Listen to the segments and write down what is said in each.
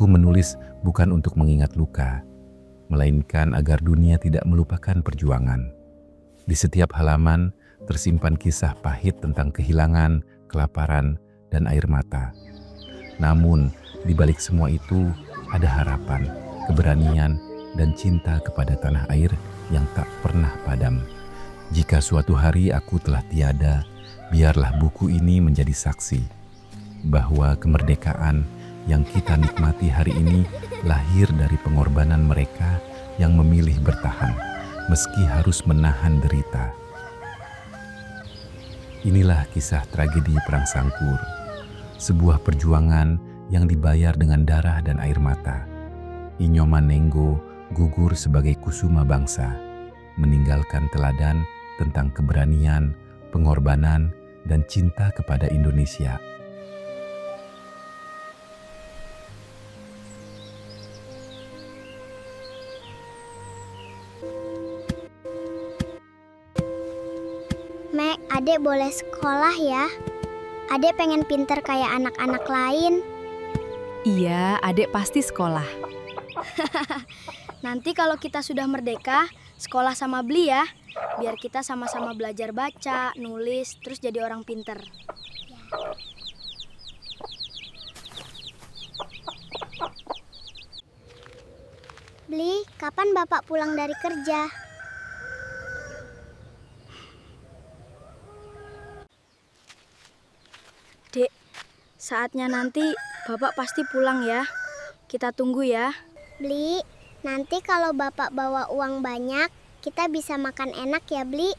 Aku menulis bukan untuk mengingat luka, melainkan agar dunia tidak melupakan perjuangan. Di setiap halaman tersimpan kisah pahit tentang kehilangan, kelaparan, dan air mata. Namun, di balik semua itu ada harapan, keberanian, dan cinta kepada tanah air yang tak pernah padam. Jika suatu hari aku telah tiada, biarlah buku ini menjadi saksi bahwa kemerdekaan yang kita nikmati hari ini lahir dari pengorbanan mereka yang memilih bertahan, meski harus menahan derita. Inilah kisah tragedi Perang Sangkur, sebuah perjuangan yang dibayar dengan darah dan air mata. Inyo Manenggo gugur sebagai kusuma bangsa, meninggalkan teladan tentang keberanian, pengorbanan, dan cinta kepada Indonesia. Mek, adek boleh sekolah ya? Adek pengen pinter kayak anak-anak lain. Iya, adek pasti sekolah. Nanti kalau kita sudah merdeka, sekolah sama Beli ya. Biar kita sama-sama belajar baca, nulis, terus jadi orang pinter. Beli, kapan Bapak pulang dari kerja? Dek, saatnya nanti Bapak pasti pulang ya. Kita tunggu ya. Beli, nanti kalau Bapak bawa uang banyak, kita bisa makan enak ya, Beli.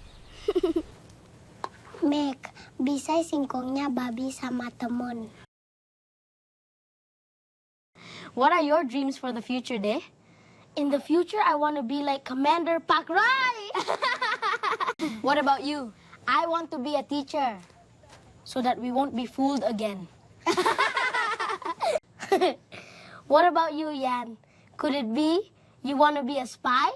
Mek, bisa singkongnya babi sama temen. What are your dreams for the future, De? In the future, I want to be like Commander Pak Rai. What about you? I want to be a teacher. So that we won't be fooled again. What about you, Yan? Could it be you want to be a spy?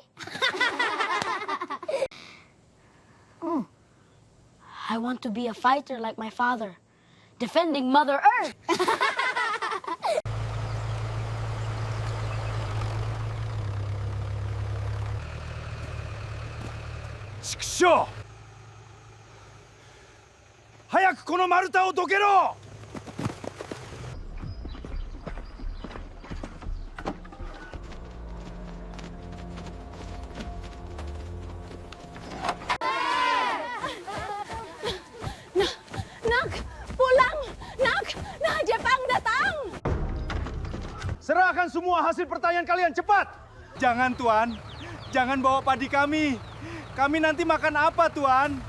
I want to be a fighter like my father, defending Mother Earth. Shikusho! 早くこの丸太をどけろ! Nak, pulang! Nak, Jepang datang! Serahkan semua hasil pertanian kalian, cepat! Jangan, Tuan. Jangan bawa padi kami. Kami nanti makan apa, Tuan?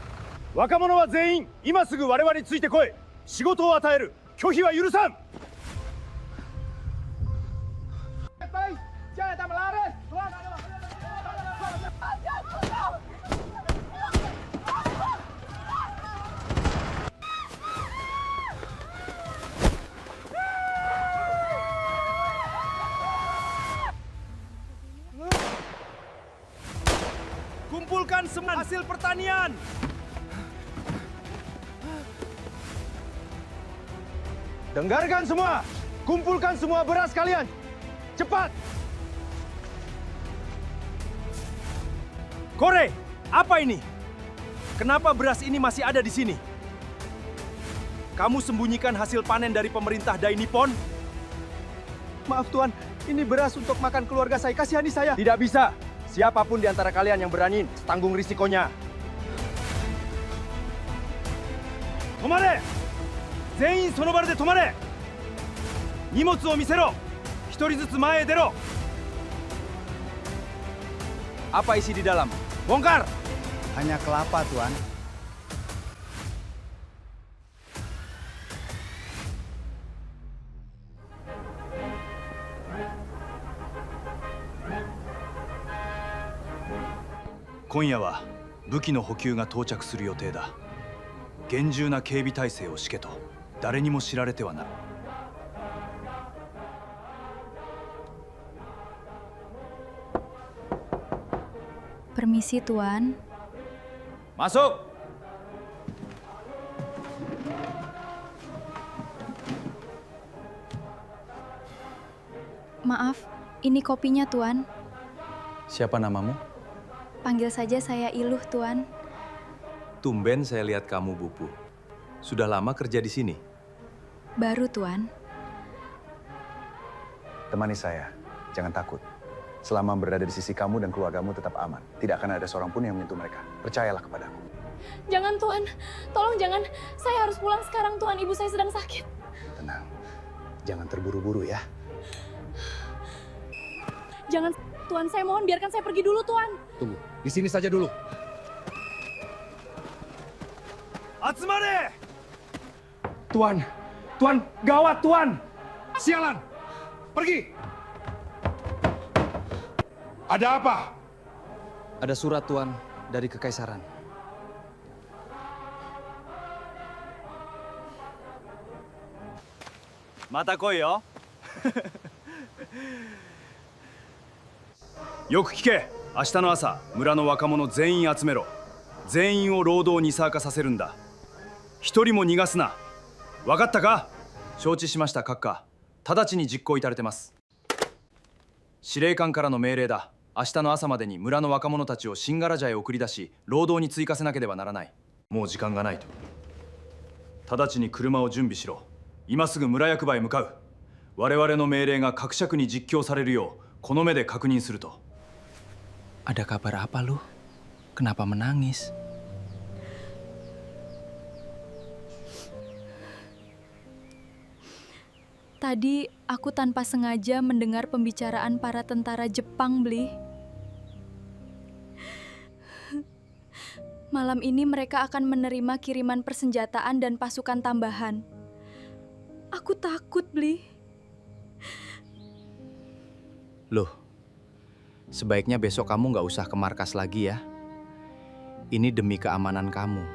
若者は全員、今すぐ我々についてこい。仕事を与える。拒否は許さん。Kumpulkan semua hasil pertanian. Dengarkan semua, kumpulkan semua beras kalian. Cepat. Kore, apa ini? Kenapa beras ini masih ada di sini? Kamu sembunyikan hasil panen dari pemerintah Dai Nippon? Maaf Tuan, ini beras untuk makan keluarga saya. Kasihani saya. Tidak bisa. Siapapun di antara kalian yang berani, tanggung risikonya. Tomare! 全員その場で止まれ! 荷物を見せろ! 一人ずつ前へ出ろ! Apa isi di dalam? Bongkar! Hanya kelapa, Tuan. Konya wa 武器の補給が到着する予定だ。厳重な警備態勢を敷けと誰にも知られてはならない。Permisi, Tuan. Masuk! Maaf, ini kopinya, Tuan. Siapa namamu? Panggil saja saya Iluh, Tuan. Tumben saya lihat kamu, Bupu. Sudah lama kerja di sini? Baru, Tuan. Temani saya, jangan takut. Selama berada di sisi kamu dan keluargamu tetap aman. Tidak akan ada seorang pun yang menyentuh mereka. Percayalah kepadaku. Jangan Tuan, tolong jangan. Saya harus pulang sekarang Tuan, ibu saya sedang sakit. Tenang, jangan terburu-buru ya. Jangan Tuan, saya mohon biarkan saya pergi dulu Tuan. Tunggu, di sini saja dulu. Atsumare! Tuan, Tuan, gawat Tuan! Sialan! Pergi! Ada apa? Ada surat, Tuan, dari Kekaisaran. Mata koi yo. よく聞け。明日の朝、村の若者全員集めろ。全員を労働に参加させるんだ。一人も逃がすな。わかったか？承知しました、閣下。直ちに実行いたれてます。司令官からの命令だ。明日の朝までに村の若者たちをシンガラジャへ送り出し、労働に追加せなければならない。もう時間がないと。直ちに車を準備しろ。今すぐ村役場へ向かう。我々の命令が各尺に実況されるよう、この目で確認すると。Ada kabar apa lu? Kenapa menangis? Tadi aku tanpa sengaja mendengar pembicaraan para tentara Jepang, Bli. Malam ini mereka akan menerima kiriman persenjataan dan pasukan tambahan. Aku takut, Bli. Loh, sebaiknya besok kamu nggak usah ke markas lagi ya. Ini demi keamanan kamu.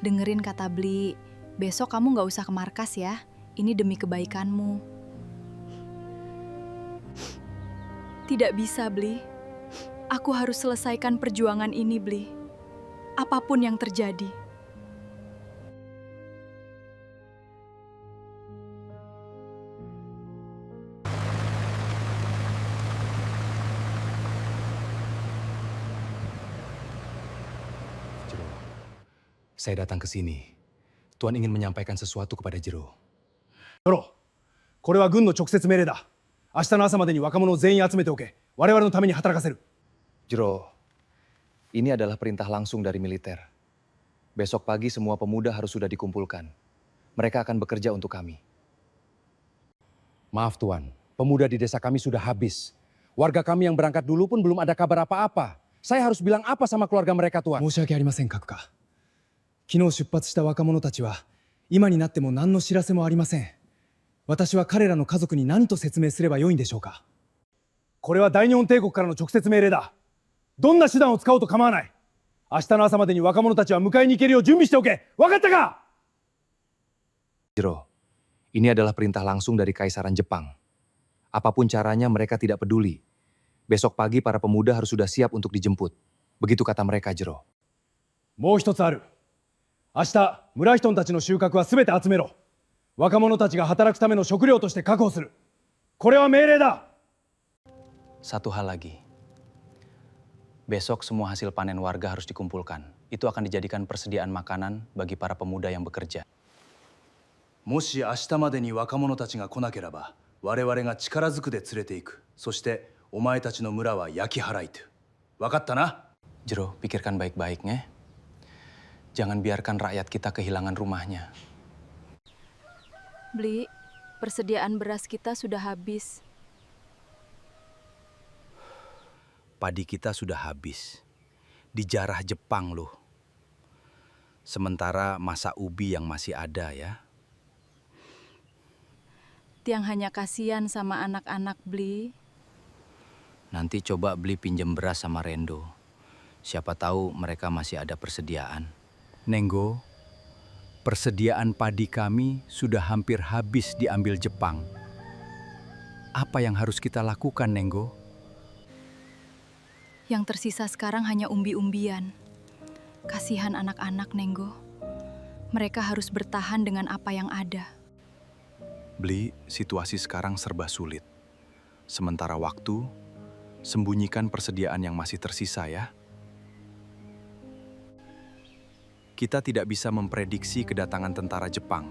Dengerin kata Bli. Besok kamu nggak usah ke markas ya. Ini demi kebaikanmu. Tidak bisa, Bli. Aku harus selesaikan perjuangan ini, Bli. Apapun yang terjadi. Jero, saya datang ke sini. Tuan ingin menyampaikan sesuatu kepada Jero. Jero, これは軍の直接命令だ。明日の朝までに若者を全員集めておけ。我々のために働かせる。 Jero, ini adalah perintah langsung dari militer. Besok pagi semua pemuda harus sudah dikumpulkan. Mereka akan bekerja untuk kami. Maaf Tuan, pemuda di desa kami sudah habis. Warga kami yang berangkat dulu pun belum ada kabar apa-apa. Saya harus bilang apa sama keluarga mereka, Tuan? 申し訳ありません、閣下。昨日出発した若者たちは、今になっても何の知らせもありません。私は彼らの家族に何と説明すればよいんでしょうか。これは大日本帝国からの直接命令だ。どんな手段を使おうと構わない。明日の朝までに若者たちは迎えに行けるよう準備しておけ。わかったか？ Jero, ini adalah perintah langsung dari Kaisaran Jepang. Apapun caranya mereka tidak peduli. Besok pagi para pemuda harus sudah siap untuk dijemput. Begitu kata mereka, Jero. もう一つある。明日、村人たちの収穫はすべて集めろ。若者たちが働くための食料として確保する。これは命令だ。 Satu hal lagi. Besok semua hasil panen warga harus dikumpulkan. Itu akan dijadikan persediaan makanan bagi para pemuda yang bekerja. もし明日までに若者たちが来なければ、我々が力ずくで連れて行く。そしてお前たちの村は焼き払いと。わかったな？ Jero, pikirkan baik-baiknya. Jangan biarkan rakyat kita kehilangan rumahnya. Bli, persediaan beras kita sudah habis. Padi kita sudah habis. Dijarah Jepang loh. Sementara masa ubi yang masih ada ya. Tiang hanya kasihan sama anak-anak, Bli. Nanti coba beli pinjam beras sama Rendo. Siapa tahu mereka masih ada persediaan. Nenggo, persediaan padi kami sudah hampir habis diambil Jepang. Apa yang harus kita lakukan, Nenggo? Yang tersisa sekarang hanya umbi-umbian. Kasihan anak-anak, Nenggo. Mereka harus bertahan dengan apa yang ada. Bli, situasi sekarang serba sulit. Sementara waktu, sembunyikan persediaan yang masih tersisa ya. Kita tidak bisa memprediksi kedatangan tentara Jepang.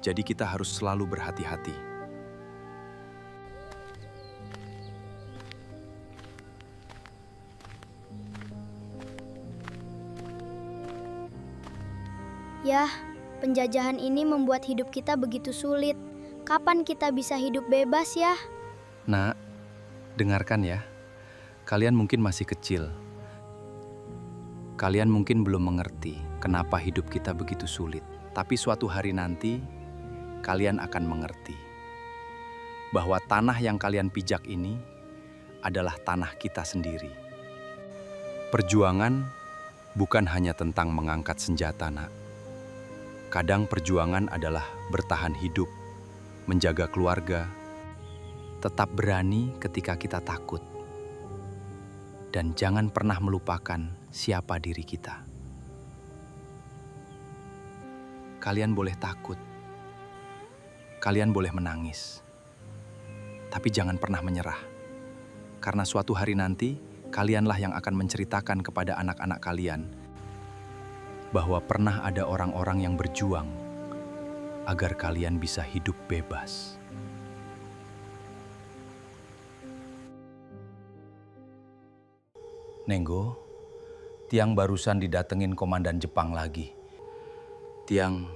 Jadi kita harus selalu berhati-hati. Yah, penjajahan ini membuat hidup kita begitu sulit. Kapan kita bisa hidup bebas ya? Nak, dengarkan ya. Kalian mungkin masih kecil. Kalian mungkin belum mengerti kenapa hidup kita begitu sulit. Tapi suatu hari nanti, kalian akan mengerti bahwa tanah yang kalian pijak ini adalah tanah kita sendiri. Perjuangan bukan hanya tentang mengangkat senjata, Nak. Kadang perjuangan adalah bertahan hidup, menjaga keluarga, tetap berani ketika kita takut. Dan jangan pernah melupakan siapa diri kita. Kalian boleh takut, kalian boleh menangis, tapi jangan pernah menyerah. Karena suatu hari nanti, kalianlah yang akan menceritakan kepada anak-anak kalian bahwa pernah ada orang-orang yang berjuang agar kalian bisa hidup bebas. Nenggo, Tiang barusan didatengin komandan Jepang lagi. Tiang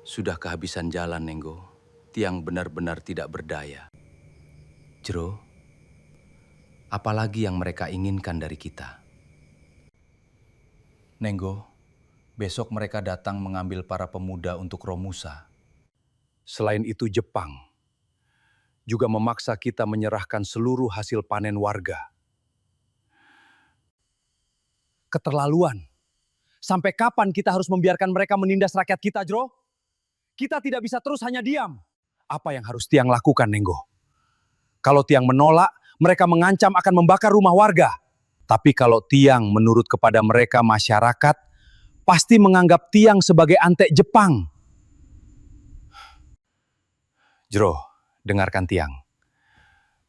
sudah kehabisan jalan, Nenggo. Tiang benar-benar tidak berdaya. Jero, apalagi yang mereka inginkan dari kita? Nenggo, besok mereka datang mengambil para pemuda untuk Romusa. Selain itu Jepang juga memaksa kita menyerahkan seluruh hasil panen warga. Keterlaluan. Sampai kapan kita harus membiarkan mereka menindas rakyat kita, Jro? Kita tidak bisa terus hanya diam. Apa yang harus Tiang lakukan, Nenggo? Kalau Tiang menolak, mereka mengancam akan membakar rumah warga. Tapi kalau Tiang menurut kepada mereka masyarakat, pasti menganggap Tiang sebagai antek Jepang. Jro, dengarkan Tiang.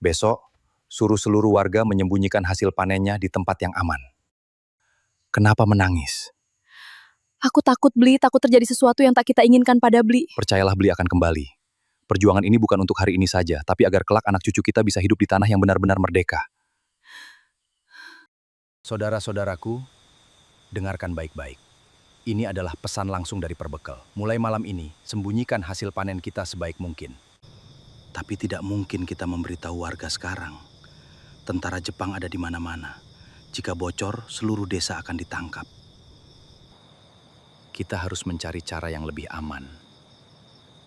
Besok, suruh seluruh warga menyembunyikan hasil panennya di tempat yang aman. Kenapa menangis? Aku takut, Bli. Takut terjadi sesuatu yang tak kita inginkan pada Bli. Percayalah, Bli akan kembali. Perjuangan ini bukan untuk hari ini saja, tapi agar kelak anak cucu kita bisa hidup di tanah yang benar-benar merdeka. Saudara-saudaraku, dengarkan baik-baik. Ini adalah pesan langsung dari Perbekal. Mulai malam ini, sembunyikan hasil panen kita sebaik mungkin. Tapi tidak mungkin kita memberitahu warga sekarang. Tentara Jepang ada di mana-mana. Jika bocor, seluruh desa akan ditangkap. Kita harus mencari cara yang lebih aman,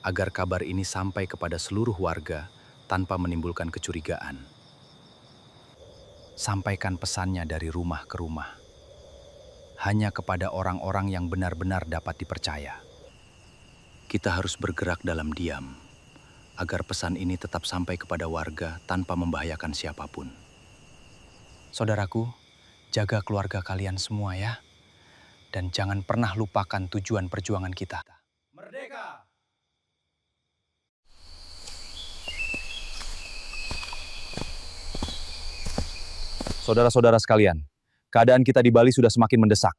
agar kabar ini sampai kepada seluruh warga tanpa menimbulkan kecurigaan. Sampaikan pesannya dari rumah ke rumah. Hanya kepada orang-orang yang benar-benar dapat dipercaya. Kita harus bergerak dalam diam, agar pesan ini tetap sampai kepada warga tanpa membahayakan siapapun. Saudaraku, jaga keluarga kalian semua ya. Dan jangan pernah lupakan tujuan perjuangan kita. Merdeka! Saudara-saudara sekalian, keadaan kita di Bali sudah semakin mendesak.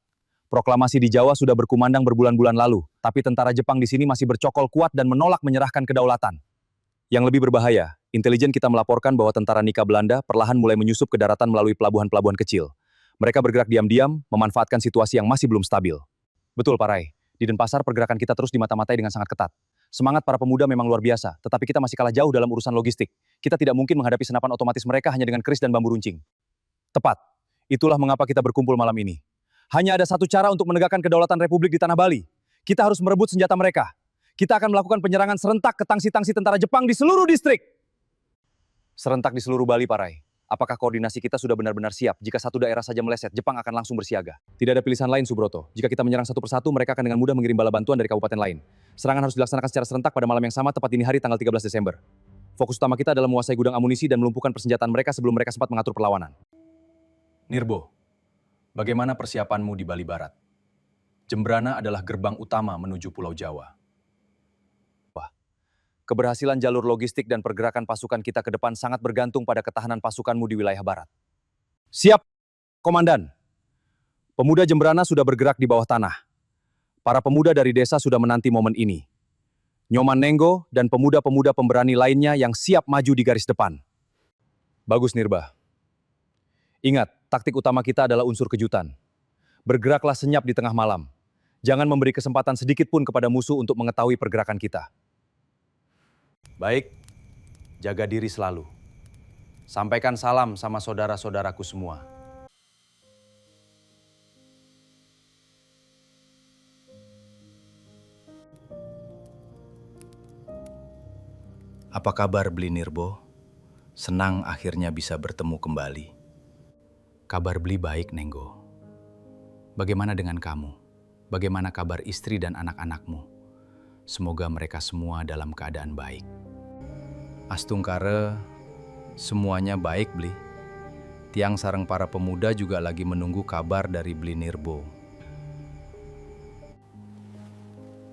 Proklamasi di Jawa sudah berkumandang berbulan-bulan lalu, tapi tentara Jepang di sini masih bercokol kuat dan menolak menyerahkan kedaulatan. Yang lebih berbahaya, intelijen kita melaporkan bahwa tentara Nika Belanda perlahan mulai menyusup ke daratan melalui pelabuhan-pelabuhan kecil. Mereka bergerak diam-diam, memanfaatkan situasi yang masih belum stabil. Betul, Pak Rai. Di Denpasar pergerakan kita terus dimata-matai dengan sangat ketat. Semangat para pemuda memang luar biasa, tetapi kita masih kalah jauh dalam urusan logistik. Kita tidak mungkin menghadapi senapan otomatis mereka hanya dengan keris dan bambu runcing. Tepat. Itulah mengapa kita berkumpul malam ini. Hanya ada satu cara untuk menegakkan kedaulatan Republik di tanah Bali. Kita harus merebut senjata mereka. Kita akan melakukan penyerangan serentak ke tangsi-tangsi tentara Jepang di seluruh distrik. Serentak di seluruh Bali, Pak Rai. Apakah koordinasi kita sudah benar-benar siap? Jika satu daerah saja meleset, Jepang akan langsung bersiaga. Tidak ada pilihan lain, Subroto. Jika kita menyerang satu persatu, mereka akan dengan mudah mengirim bala bantuan dari kabupaten lain. Serangan harus dilaksanakan secara serentak pada malam yang sama, tepat dini hari tanggal 13 Desember. Fokus utama kita adalah menguasai gudang amunisi dan melumpuhkan persenjataan mereka sebelum mereka sempat mengatur perlawanan. Nirbo, bagaimana persiapanmu di Bali Barat? Jembrana adalah gerbang utama menuju Pulau Jawa. Wah, Keberhasilan jalur logistik dan pergerakan pasukan kita ke depan sangat bergantung pada ketahanan pasukanmu di wilayah barat. Siap, Komandan. Pemuda Jembrana sudah bergerak di bawah tanah. Para pemuda dari desa sudah menanti momen ini. Nyoman Nenggo dan pemuda-pemuda pemberani lainnya yang siap maju di garis depan. Bagus, Nirba. Ingat, taktik utama kita adalah unsur kejutan. Bergeraklah senyap di tengah malam. Jangan memberi kesempatan sedikit pun kepada musuh untuk mengetahui pergerakan kita. Baik, jaga diri selalu. Sampaikan salam sama saudara-saudaraku semua. Apa kabar Bli Nirbo? Senang akhirnya bisa bertemu kembali. Kabar Bli baik, Nenggo. Bagaimana dengan kamu? Bagaimana kabar istri dan anak-anakmu? Semoga mereka semua dalam keadaan baik. Astungkare, semuanya baik, Bli. Tiang sareng para pemuda juga lagi menunggu kabar dari Bli Nirbo.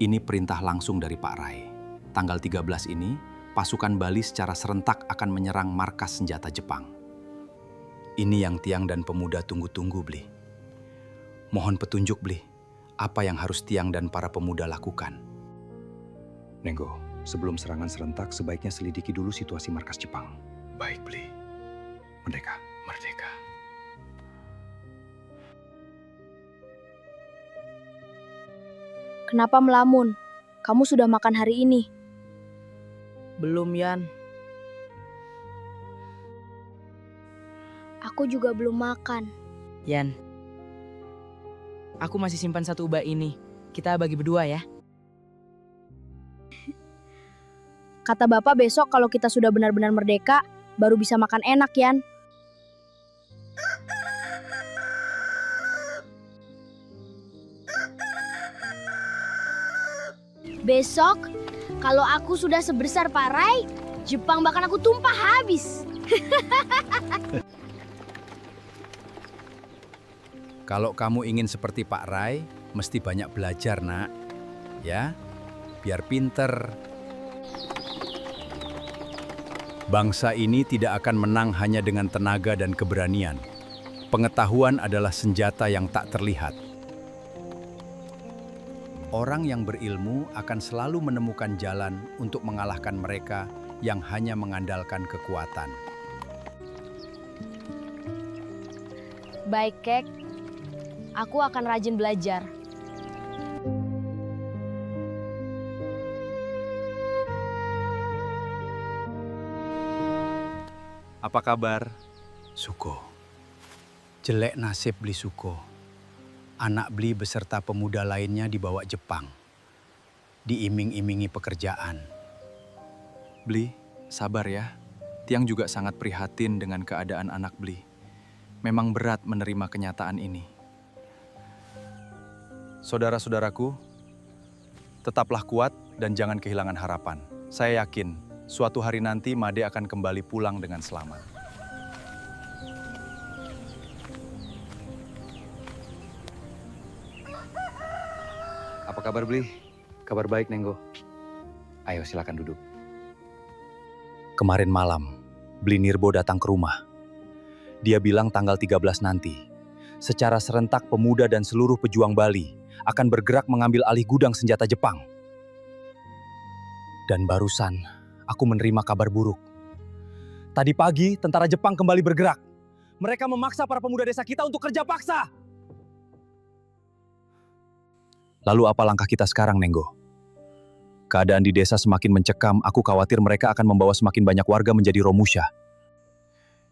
Ini perintah langsung dari Pak Rai. Tanggal 13 ini, pasukan Bali secara serentak akan menyerang markas senjata Jepang. Ini yang Tiang dan pemuda tunggu-tunggu, Bli. Mohon petunjuk, Bli. Apa yang harus Tiang dan para pemuda lakukan? Nenggo, sebelum serangan serentak, sebaiknya selidiki dulu situasi markas Jepang. Baik, Bli. Merdeka. Merdeka. Kenapa melamun? Kamu sudah makan hari ini? Belum, Yan. Aku juga belum makan. Yan, aku masih simpan satu ubah ini. Kita bagi berdua ya. Kata Bapak besok kalau kita sudah benar-benar merdeka, baru bisa makan enak, Yan. Besok, kalau aku sudah sebesar Pak Rai, Jepang bakal aku tumpah habis. Kalau kamu ingin seperti Pak Rai, mesti banyak belajar, Nak. Ya, biar pinter. Bangsa ini tidak akan menang hanya dengan tenaga dan keberanian. Pengetahuan adalah senjata yang tak terlihat. Orang yang berilmu akan selalu menemukan jalan untuk mengalahkan mereka yang hanya mengandalkan kekuatan. Baik, Kek. Aku akan rajin belajar. Apa kabar? Suko. Jelek nasib Bli Suko. Anak Bli beserta pemuda lainnya dibawa Jepang. Diiming-imingi pekerjaan. Bli, sabar ya. Tiang juga sangat prihatin dengan keadaan anak Bli. Memang berat menerima kenyataan ini. Saudara-saudaraku, tetaplah kuat dan jangan kehilangan harapan. Saya yakin suatu hari nanti Made akan kembali pulang dengan selamat. Apa kabar, Bli? Kabar baik, Nenggo. Ayo, silakan duduk. Kemarin malam, Bli Nirbo datang ke rumah. Dia bilang tanggal 13 nanti, secara serentak pemuda dan seluruh pejuang Bali akan bergerak mengambil alih gudang senjata Jepang. Dan barusan, aku menerima kabar buruk. Tadi pagi, tentara Jepang kembali bergerak. Mereka memaksa para pemuda desa kita untuk kerja paksa. Lalu apa langkah kita sekarang, Nenggo? Keadaan di desa semakin mencekam, aku khawatir mereka akan membawa semakin banyak warga menjadi Romusha.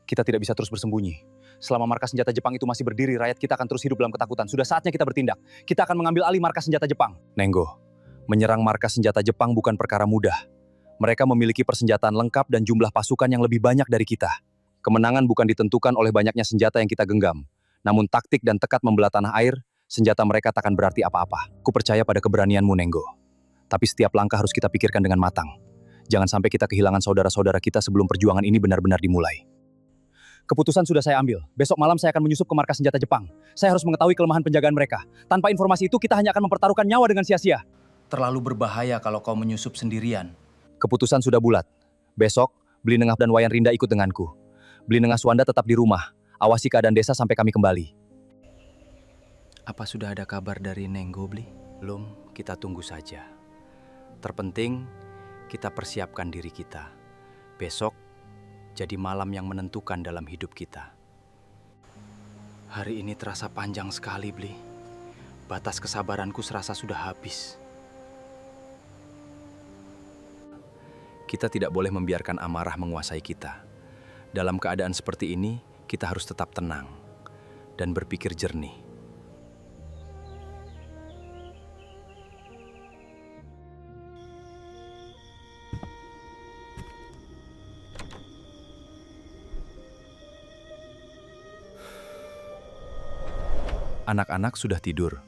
Kita tidak bisa terus bersembunyi. Selama markas senjata Jepang itu masih berdiri, rakyat kita akan terus hidup dalam ketakutan. Sudah saatnya kita bertindak. Kita akan mengambil alih markas senjata Jepang. Nenggo, menyerang markas senjata Jepang bukan perkara mudah. Mereka memiliki persenjataan lengkap dan jumlah pasukan yang lebih banyak dari kita. Kemenangan bukan ditentukan oleh banyaknya senjata yang kita genggam. Namun taktik dan tekad membelah tanah air, senjata mereka takkan berarti apa-apa. Ku percaya pada keberanianmu, Nenggo. Tapi setiap langkah harus kita pikirkan dengan matang. Jangan sampai kita kehilangan saudara-saudara kita sebelum perjuangan ini benar-benar dimulai. Keputusan sudah saya ambil. Besok malam saya akan menyusup ke markas senjata Jepang. Saya harus mengetahui kelemahan penjagaan mereka. Tanpa informasi itu kita hanya akan mempertaruhkan nyawa dengan sia-sia. Terlalu berbahaya kalau kau menyusup sendirian. Keputusan sudah bulat. Besok, Beli Nengah dan Wayan Rinda ikut denganku. Beli Nengah Suanda tetap di rumah. Awasi keadaan desa sampai kami kembali. Apa sudah ada kabar dari Nenggo, Bli? Belum, kita tunggu saja. Terpenting, kita persiapkan diri kita. Besok, jadi malam yang menentukan dalam hidup kita. Hari ini terasa panjang sekali, Bli. Batas kesabaranku serasa sudah habis. Kita tidak boleh membiarkan amarah menguasai kita. Dalam keadaan seperti ini, kita harus tetap tenang dan berpikir jernih. Anak-anak sudah tidur.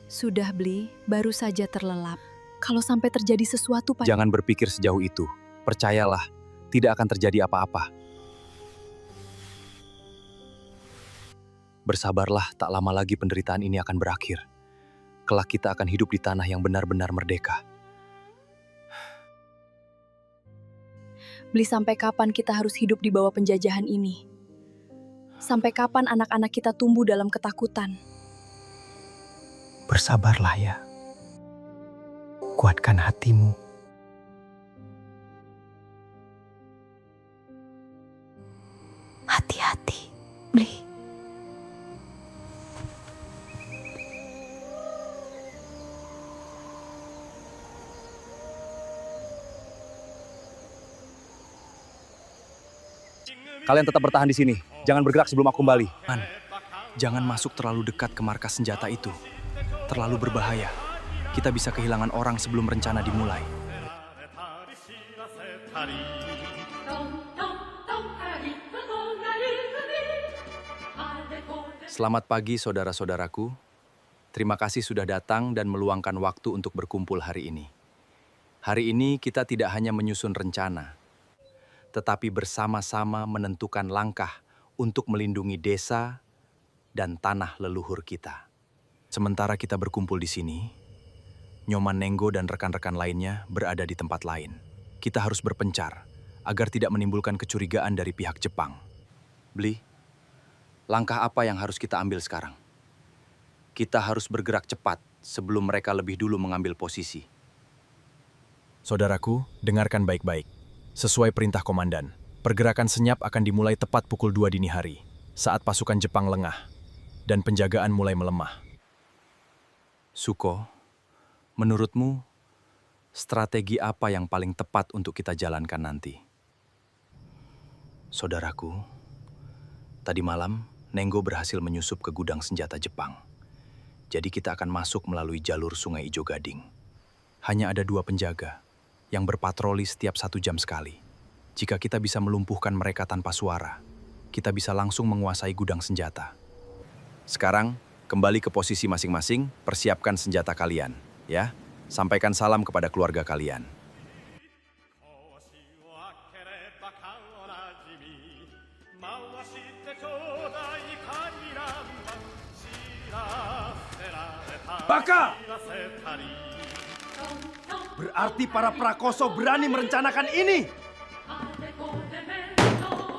Sudah, Bli, baru saja terlelap. Kalau sampai terjadi sesuatu pada... Jangan berpikir sejauh itu. Percayalah, tidak akan terjadi apa-apa. Bersabarlah, tak lama lagi penderitaan ini akan berakhir. Kelak kita akan hidup di tanah yang benar-benar merdeka. Bli, sampai kapan kita harus hidup di bawah penjajahan ini? Sampai kapan anak-anak kita tumbuh dalam ketakutan? Bersabarlah ya. Kuatkan hatimu. Hati-hati, Bli. Kalian tetap bertahan di sini. Jangan bergerak sebelum aku kembali. Man, jangan masuk terlalu dekat ke markas senjata itu. Terlalu berbahaya. Kita bisa kehilangan orang sebelum rencana dimulai. Selamat pagi saudara-saudaraku. Terima kasih sudah datang dan meluangkan waktu untuk berkumpul hari ini. Hari ini kita tidak hanya menyusun rencana, tetapi bersama-sama menentukan langkah untuk melindungi desa dan tanah leluhur kita. Sementara kita berkumpul di sini, Nyoman Nenggo dan rekan-rekan lainnya berada di tempat lain. Kita harus berpencar agar tidak menimbulkan kecurigaan dari pihak Jepang. Bli, langkah apa yang harus kita ambil sekarang? Kita harus bergerak cepat sebelum mereka lebih dulu mengambil posisi. Saudaraku, dengarkan baik-baik. Sesuai perintah komandan, pergerakan senyap akan dimulai tepat pukul 2 dini hari, saat pasukan Jepang lengah dan penjagaan mulai melemah. Suko, menurutmu, strategi apa yang paling tepat untuk kita jalankan nanti? Saudaraku, tadi malam Nenggo berhasil menyusup ke gudang senjata Jepang. Jadi kita akan masuk melalui jalur Sungai Ijo Gading. Hanya ada 2 penjaga yang berpatroli setiap 1 jam sekali. Jika kita bisa melumpuhkan mereka tanpa suara, kita bisa langsung menguasai gudang senjata. Sekarang, kembali ke posisi masing-masing, persiapkan senjata kalian. Ya, sampaikan salam kepada keluarga kalian. Baka! Berarti para prakoso berani merencanakan ini.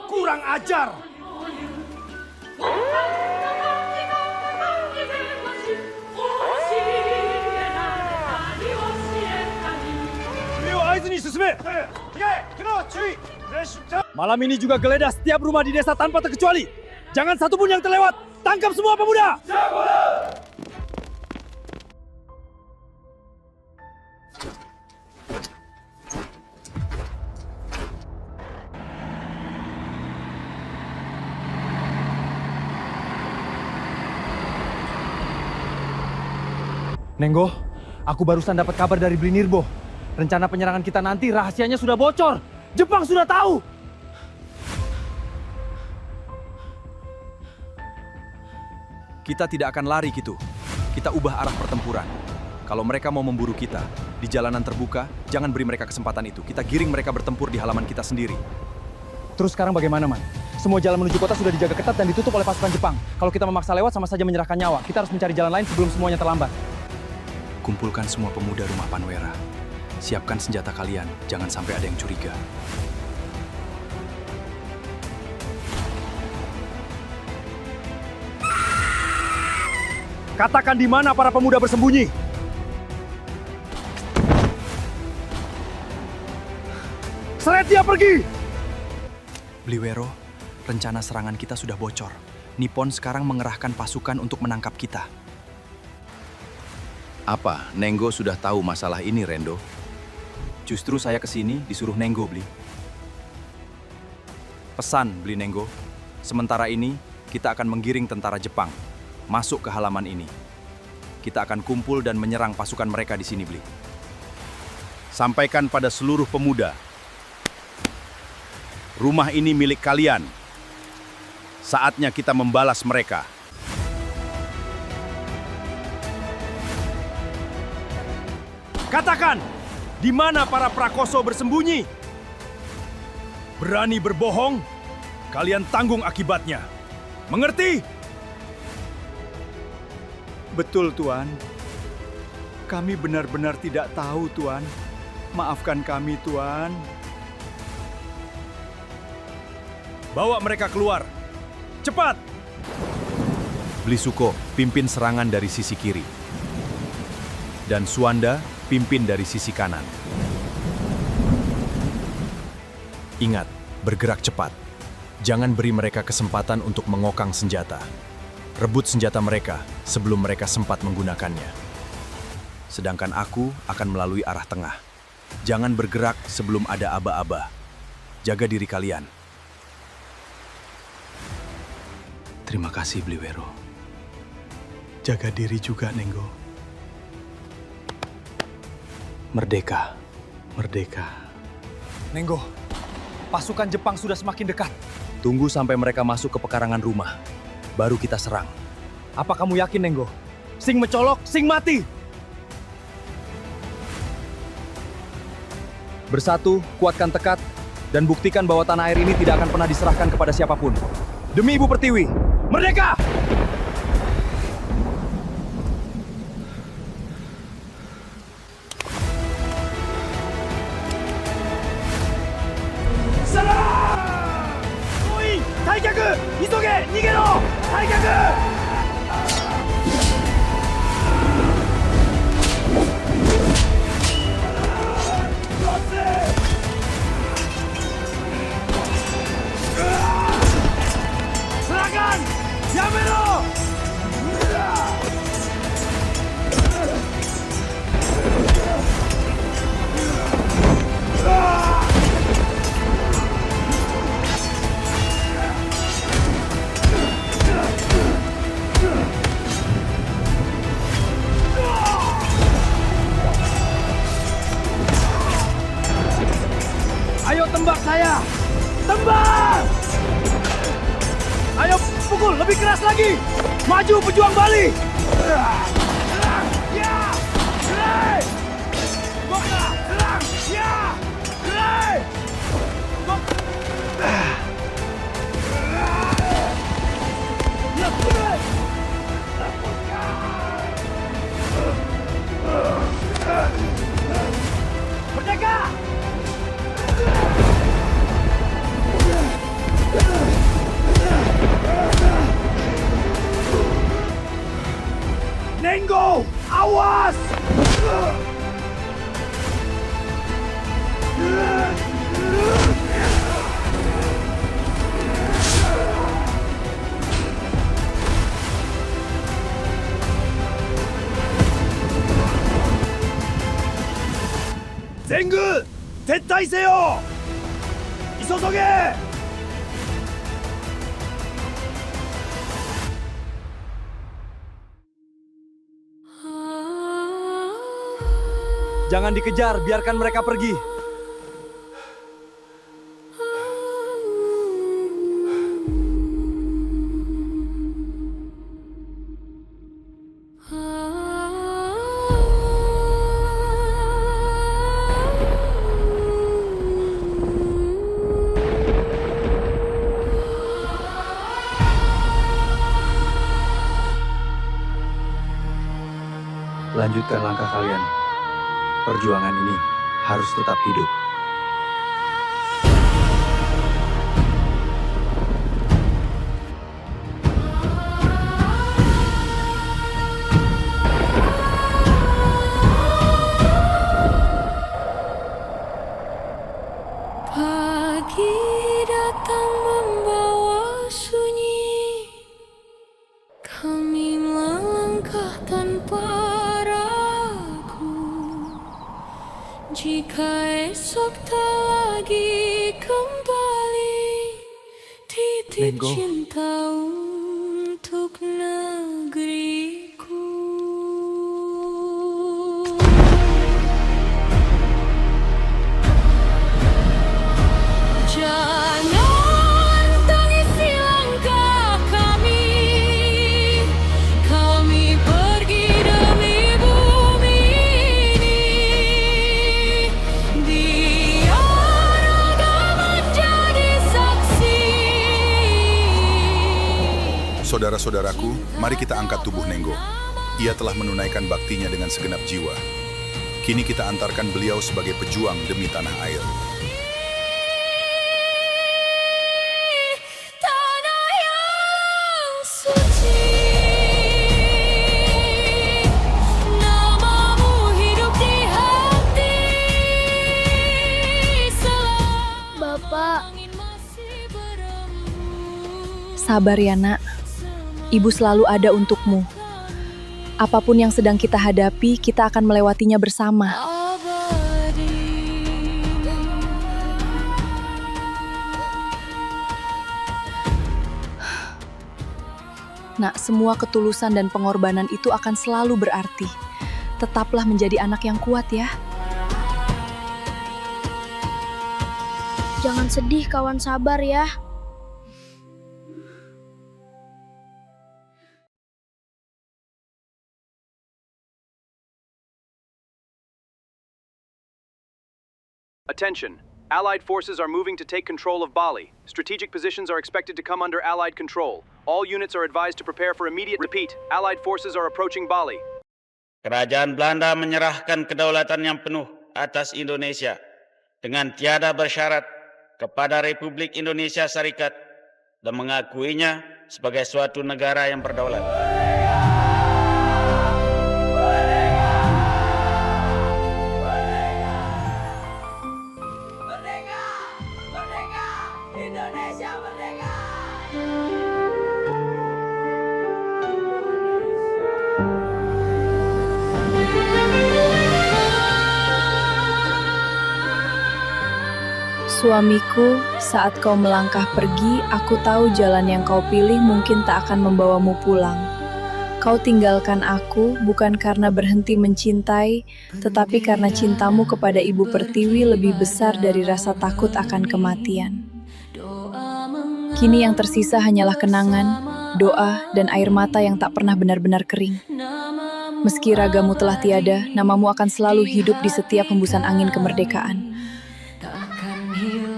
Kurang ajar! Malam ini juga geledah setiap rumah di desa tanpa terkecuali. Jangan satu pun yang terlewat. Tangkap semua pemuda! Nenggo, aku barusan dapat kabar dari Bli Nirbo. Rencana penyerangan kita nanti rahasianya sudah bocor. Jepang sudah tahu. Kita tidak akan lari gitu. Kita ubah arah pertempuran. Kalau mereka mau memburu kita di jalanan terbuka, jangan beri mereka kesempatan itu. Kita giring mereka bertempur di halaman kita sendiri. Terus sekarang bagaimana, Man? Semua jalan menuju kota sudah dijaga ketat dan ditutup oleh pasukan Jepang. Kalau kita memaksa lewat, sama saja menyerahkan nyawa. Kita harus mencari jalan lain sebelum semuanya terlambat. Kumpulkan semua pemuda rumah Panwera. Siapkan senjata kalian, jangan sampai ada yang curiga. Katakan di mana para pemuda bersembunyi. Seret dia pergi! Bliwero, rencana serangan kita sudah bocor. Nippon sekarang mengerahkan pasukan untuk menangkap kita. Apa, Nenggo sudah tahu masalah ini, Rendo? Justru saya kesini disuruh Nenggo, Bli. Pesan, Bli Nenggo. Sementara ini, kita akan menggiring tentara Jepang masuk ke halaman ini. Kita akan kumpul dan menyerang pasukan mereka di sini, Bli. Sampaikan pada seluruh pemuda. Rumah ini milik kalian. Saatnya kita membalas mereka. Katakan, di mana para prakoso bersembunyi? Berani berbohong, kalian tanggung akibatnya. Mengerti? Betul, Tuan. Kami benar-benar tidak tahu, Tuan. Maafkan kami, Tuan. Bawa mereka keluar. Cepat! Blisuko, pimpin serangan dari sisi kiri. Dan Suanda, pimpin dari sisi kanan. Ingat, bergerak cepat. Jangan beri mereka kesempatan untuk mengokang senjata. Rebut senjata mereka sebelum mereka sempat menggunakannya. Sedangkan aku akan melalui arah tengah. Jangan bergerak sebelum ada aba-aba. Jaga diri kalian. Terima kasih, Bliwero. Jaga diri juga, Nenggo. Merdeka, merdeka. Nenggo, pasukan Jepang sudah semakin dekat. Tunggu sampai mereka masuk ke pekarangan rumah. Baru kita serang. Apa kamu yakin, Nenggo? Sing mencolok, sing mati! Bersatu, kuatkan tekad, dan buktikan bahwa tanah air ini tidak akan pernah diserahkan kepada siapapun. Demi Ibu Pertiwi, merdeka! Ayo tembak saya! Tembak! Ayo pukul lebih keras lagi! Maju pejuang Bali! Serang! Ya! Gerai! Boka! Serang! Ya! Gerai! Merdeka! Nenggo, awas! zengu, tettai-seyo! Isosoge! Jangan dikejar, biarkan mereka pergi. Lanjutkan langkah kalian. Perjuangan ini harus tetap hidup. Pagi datang membawa sunyi, kami melangkah tanpa ragu. Jika esok tak lagi kembali, titip Nenggo. cinta untuk negeriku. Jangan tangisi langkah kami, kami pergi demi bumi ini. Biar agama menjadi saksi. Saudara-saudaraku, mari kita angkat tubuh Nenggo. Ia telah menunaikan baktinya dengan segenap jiwa. Kini kita antarkan beliau sebagai pejuang demi tanah air. Tanah yang suci, namamu hidup di hati. Bapak, Sabar ya nak, ibu selalu ada untukmu. Apapun yang sedang kita hadapi, kita akan melewatinya bersama. Nak, semua ketulusan dan pengorbanan itu akan selalu berarti. Tetaplah menjadi anak yang kuat ya. jangan sedih kawan, sabar ya. Attention! Allied forces are moving to take control of Bali. Strategic positions are expected to come under Allied control. All units are advised to prepare for immediate repeat. Allied forces are approaching Bali. Kerajaan Belanda menyerahkan kedaulatan yang penuh atas Indonesia dengan tiada bersyarat kepada Republik Indonesia Serikat dan mengakuinya sebagai suatu negara yang berdaulat. Suamiku, saat kau melangkah pergi, aku tahu jalan yang kau pilih mungkin tak akan membawamu pulang. Kau tinggalkan aku bukan karena berhenti mencintai, tetapi karena cintamu kepada Ibu Pertiwi lebih besar dari rasa takut akan kematian. Kini yang tersisa hanyalah kenangan, doa, dan air mata yang tak pernah benar-benar kering. Meski ragamu telah tiada, namamu akan selalu hidup di setiap hembusan angin kemerdekaan.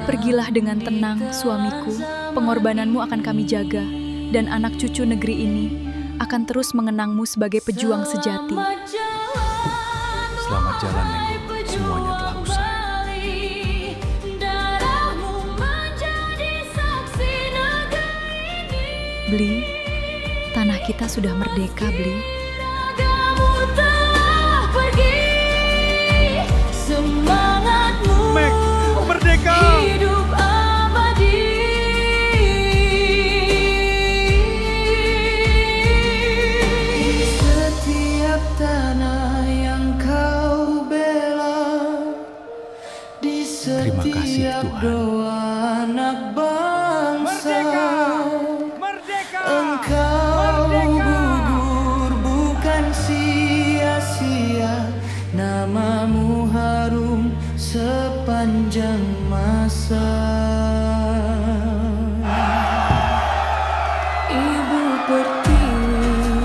Pergilah dengan tenang, suamiku. Pengorbananmu akan kami jaga, dan anak cucu negeri ini akan terus mengenangmu sebagai pejuang sejati. Selamat jalan, Nenggo. Semuanya telah usai. Bli, tanah kita sudah merdeka, Bli. Meg, merdeka! Hidup abadi. Setiap tanah yang kau bela, di Terima kasih, setiap Tuhan. doa anak bangsa. Engkau gugur bukan sia-sia, namamu harum sepanjang masa. Ibu Pertiwi,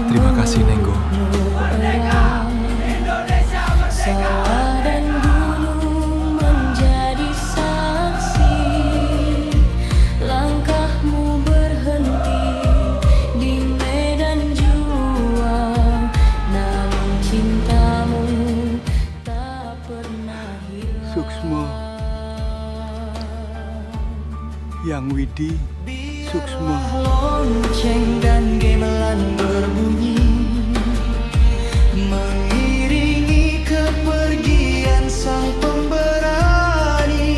Terima kasih, Nenggo. sawah dan gunung menjadi saksi. Langkahmu berhenti di medan juang, namun cintamu tak pernah hilang. Sang Widi Suksma. Lonceng dan gamelan berbunyi, mengiringi kepergian sang pemberani.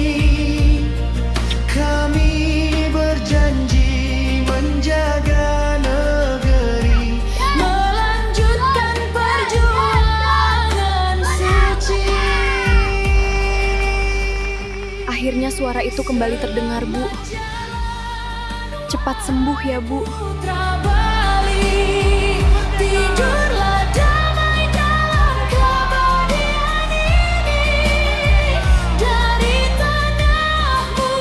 Kami berjanji menjaga negeri, melanjutkan perjuangan suci. Akhirnya suara itu kembali terdengar, Bu. Cepat sembuh ya, Bu. Tidurlah damai dalam keabadian ini. Dari tanahmu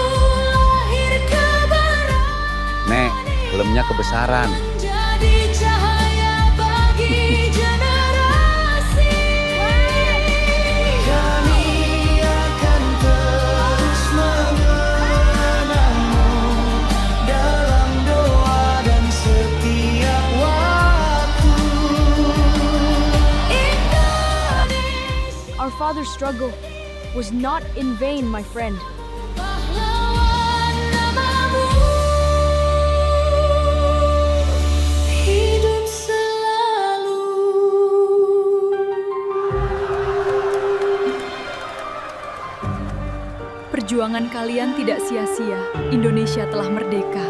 lahir kebenaran. Nek, helmnya kebesaran. Jadi cahaya bagi generasi. Kami akan terus mengenangmu dalam doa dan setiap waktu. Our father's struggle was not in vain, my friend. Pahlawan namamu hidup selalu. Perjuangan kalian tidak sia-sia. Indonesia telah merdeka.